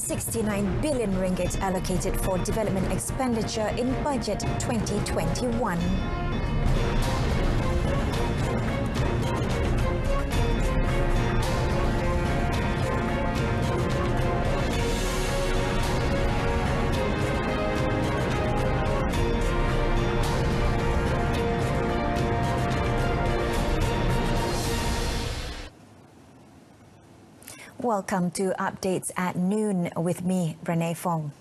69 billion ringgit allocated for development expenditure in budget 2021. Welcome to Updates at Noon with me, Renee Fong.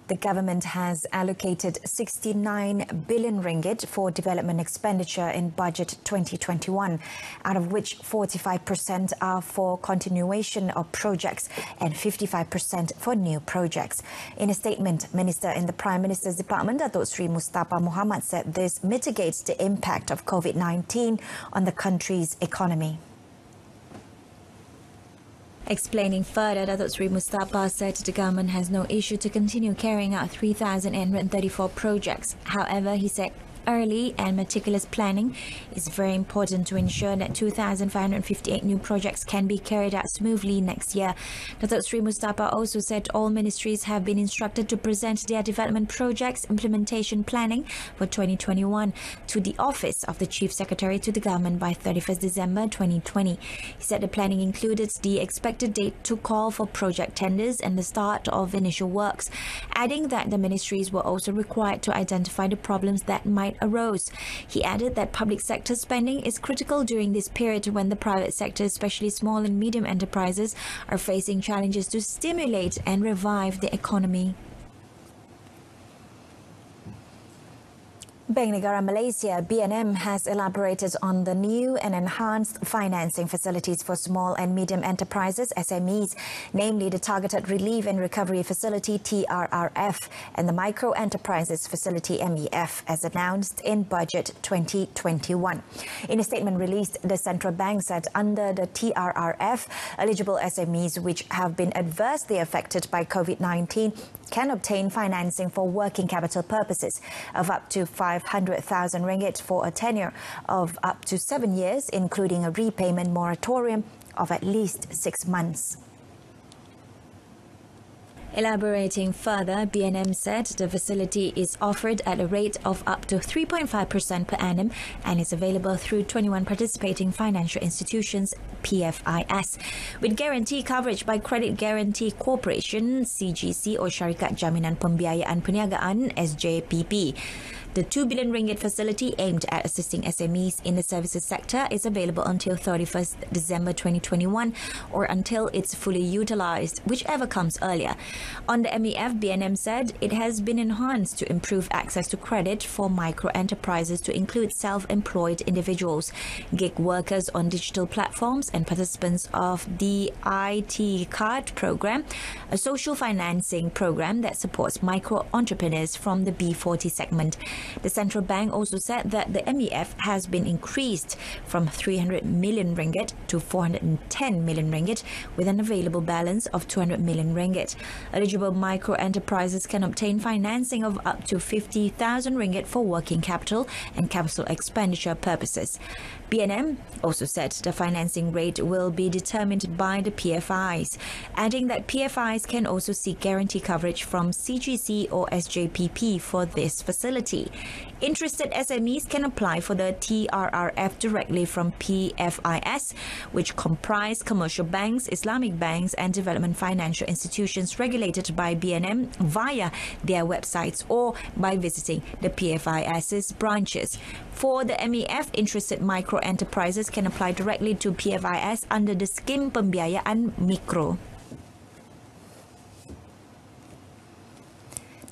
The government has allocated 69 billion ringgit for development expenditure in budget 2021, out of which 45% are for continuation of projects and 55% for new projects. In a statement, Minister in the Prime Minister's Department, Datuk Sri Mustafa Mohamad, said this mitigates the impact of COVID-19 on the country's economy. Explaining further, Datuk Sri Mustafa said the government has no issue to continue carrying out 3,834 projects. However, he said early and meticulous planning is very important to ensure that 2,558 new projects can be carried out smoothly next year. Datuk Sri Mustafa also said all ministries have been instructed to present their development projects implementation planning for 2021 to the Office of the Chief Secretary to the Government by 31st December 2020. He said the planning included the expected date to call for project tenders and the start of initial works, adding that the ministries were also required to identify the problems that might arose. He added that public sector spending is critical during this period when the private sector, especially small and medium enterprises, are facing challenges to stimulate and revive the economy. Bank Negara Malaysia, BNM, has elaborated on the new and enhanced financing facilities for small and medium enterprises, SMEs, namely the Targeted Relief and Recovery Facility, TRRF, and the Micro Enterprises Facility, MEF, as announced in Budget 2021. In a statement released, the Central Bank said under the TRRF, eligible SMEs which have been adversely affected by COVID-19 can obtain financing for working capital purposes of up to 500,000 ringgit for a tenure of up to 7 years, including a repayment moratorium of at least 6 months. Elaborating further, BNM said the facility is offered at a rate of up to 3.5% per annum and is available through 21 participating financial institutions, PFIS, with guarantee coverage by Credit Guarantee Corporation, CGC, or Syarikat Jaminan Pembiayaan Perniagaan, SJPP. The 2 billion ringgit facility aimed at assisting SMEs in the services sector is available until 31st December 2021 or until it's fully utilized, whichever comes earlier. On the MEF, BNM said it has been enhanced to improve access to credit for micro enterprises to include self-employed individuals, gig workers on digital platforms, and participants of the IT card program, a social financing program that supports micro entrepreneurs from the B40 segment. The central bank also said that the MEF has been increased from 300 million ringgit to 410 million ringgit with an available balance of 200 million ringgit. Eligible micro enterprises can obtain financing of up to 50,000 ringgit for working capital and capital expenditure purposes. BNM also said the financing rate will be determined by the PFIs, adding that PFIs can also seek guarantee coverage from CGC or SJPP for this facility. Interested SMEs can apply for the TRRF directly from PFIS, which comprise commercial banks, Islamic banks, and development financial institutions regulated by BNM via their websites or by visiting the PFIS's branches. For the MEF, interested micro enterprises can apply directly to PFIS under the Scheme Pembiayaan Mikro.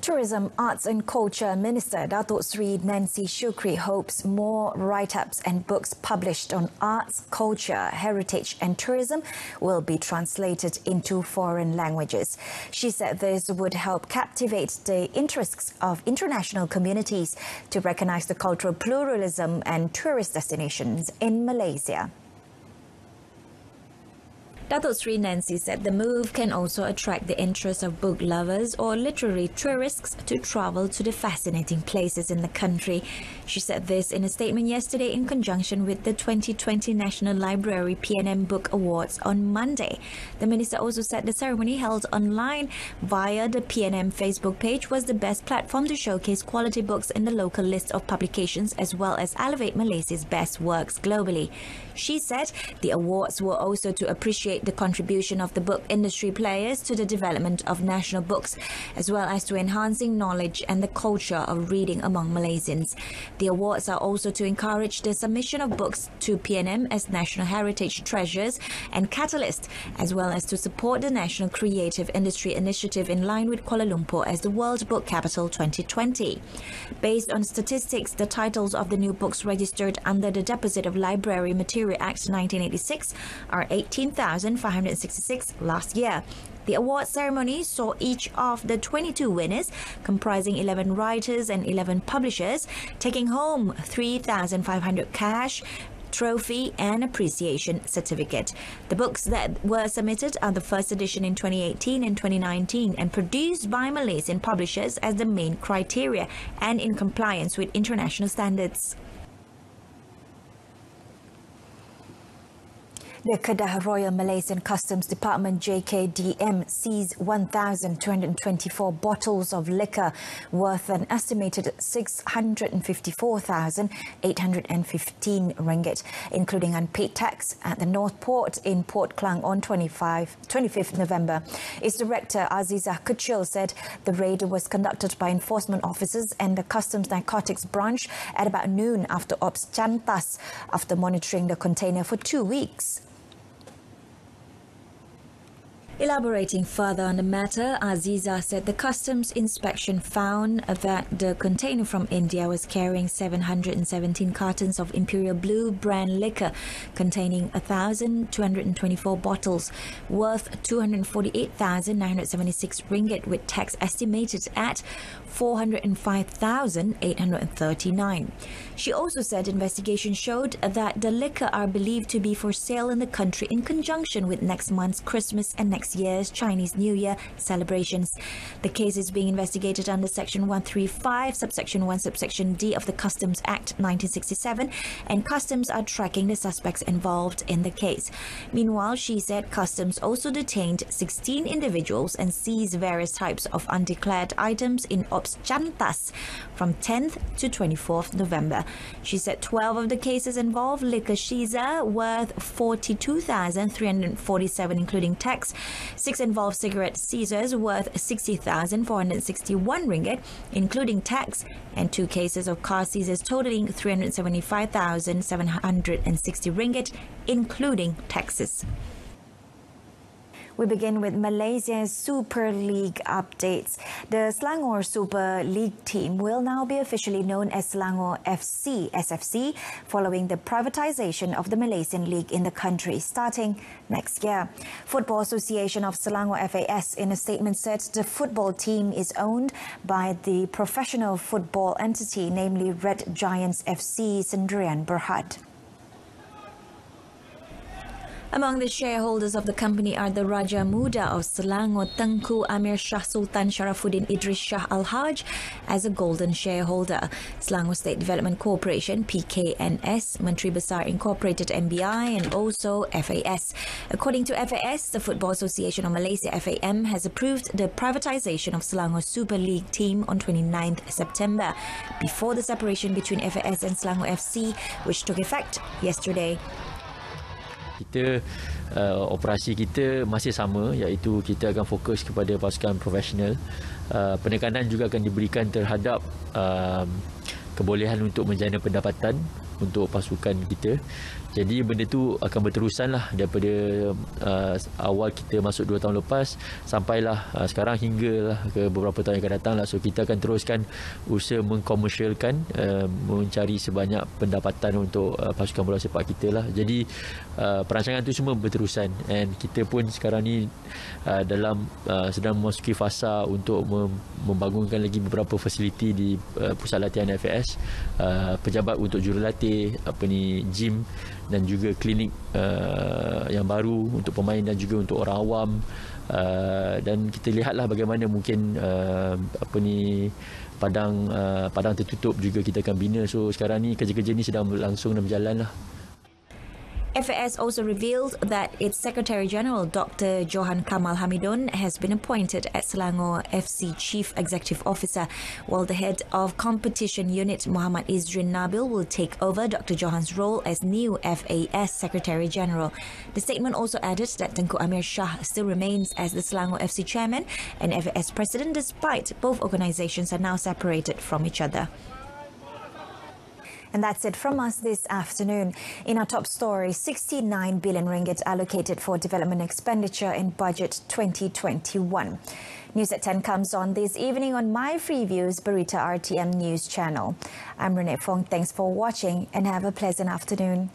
Tourism, Arts and Culture Minister Datuk Sri Nancy Shukri hopes more write-ups and books published on arts, culture, heritage and tourism will be translated into foreign languages. She said this would help captivate the interests of international communities to recognise the cultural pluralism and tourist destinations in Malaysia. Datuk Sri Nancy said the move can also attract the interest of book lovers or literary tourists to travel to the fascinating places in the country. She said this in a statement yesterday in conjunction with the 2020 National Library PNM Book Awards on Monday. The minister also said the ceremony held online via the PNM Facebook page was the best platform to showcase quality books in the local list of publications as well as elevate Malaysia's best works globally. She said the awards were also to appreciate the contribution of the book industry players to the development of national books, as well as to enhancing knowledge and the culture of reading among Malaysians. The awards are also to encourage the submission of books to PNM as national heritage treasures and catalyst, as well as to support the National Creative Industry Initiative in line with Kuala Lumpur as the World Book Capital 2020. Based on statistics, the titles of the new books registered under the Deposit of Library Material Act 1986 are 18,566 last year. The award ceremony saw each of the 22 winners, comprising 11 writers and 11 publishers, taking home 3,500 cash, trophy and appreciation certificate. The books that were submitted are the first edition in 2018 and 2019 and produced by Malaysian publishers as the main criteria and in compliance with international standards. The Kedah Royal Malaysian Customs Department JKDM seized 1,224 bottles of liquor worth an estimated 654,815 ringgit, including unpaid tax at the North Port in Port Klang on 25th November. Its director Azizah Kecil said the raid was conducted by enforcement officers and the Customs Narcotics Branch at about noon after Ops Chantas, after monitoring the container for 2 weeks. Elaborating further on the matter, Aziza said the customs inspection found that the container from India was carrying 717 cartons of Imperial Blue brand liquor containing 1,224 bottles worth 248,976 ringgit with tax estimated at 405,839. She also said investigation showed that the liquor are believed to be for sale in the country in conjunction with next month's Christmas and next year's Chinese New Year celebrations. The case is being investigated under Section 135, Subsection 1, Subsection D of the Customs Act 1967, and Customs are tracking the suspects involved in the case. Meanwhile, she said Customs also detained 16 individuals and seized various types of undeclared items in Ops Chantas from 10th to 24th November. She said 12 of the cases involved liquor shiza worth 42,347 including tax. 6 involved cigarette seizures worth 60,461 ringgit including tax, and 2 cases of car seizures totaling 375,760 ringgit including taxes. We begin with Malaysia's Super League updates. The Selangor Super League team will now be officially known as Selangor FC, SFC, following the privatisation of the Malaysian League in the country starting next year. Football Association of Selangor FAS in a statement said the football team is owned by the professional football entity, namely Red Giants FC Sendirian Berhad. Among the shareholders of the company are the Raja Muda of Selangor, Tengku Amir Shah Sultan Sharafuddin Idris Shah Al-Haj as a golden shareholder. Selangor State Development Corporation, PKNS, Menteri Besar Incorporated MBI and also FAS. According to FAS, the Football Association of Malaysia, FAM, has approved the privatisation of Selangor Super League team on 29th September, before the separation between FAS and Selangor FC, which took effect yesterday. Kita operasi kita masih sama, iaitu kita akan fokus kepada pasukan profesional. Penekanan juga akan diberikan terhadap kebolehan untuk menjana pendapatan untuk pasukan kita. Jadi benda tu akan berterusan lah daripada awal kita masuk 2 tahun lepas sampailah sekarang hinggalah ke beberapa tahun yang akan datang lah. So kita akan teruskan usaha mengkomersialkan, mencari sebanyak pendapatan untuk pasukan bola sepak kita lah. Jadi perancangan tu semua berterusan, and kita pun sekarang ni sedang memasuki fasa untuk membangunkan lagi beberapa fasiliti di pusat latihan FAS, pejabat untuk jurulatih fasiliti gym dan juga klinik yang baru untuk pemain dan juga untuk orang awam, dan kita lihatlah bagaimana mungkin padang tertutup juga kita akan bina. So sekarang ni kerja-kerja ni sedang berlangsung dan berjalan lah. FAS also revealed that its Secretary General Dr. Johan Kamal Hamidon has been appointed as Selangor FC Chief Executive Officer, while the head of competition unit Muhammad Izrin Nabil will take over Dr. Johan's role as new FAS Secretary General. The statement also added that Tengku Amir Shah still remains as the Selangor FC Chairman and FAS President, despite both organisations are now separated from each other. And that's it from us this afternoon. In our top story, 69 billion ringgit allocated for development expenditure in budget 2021. News at 10 comes on this evening on My Freeview's Berita RTM news channel. I'm Renee Fong. Thanks for watching and have a pleasant afternoon.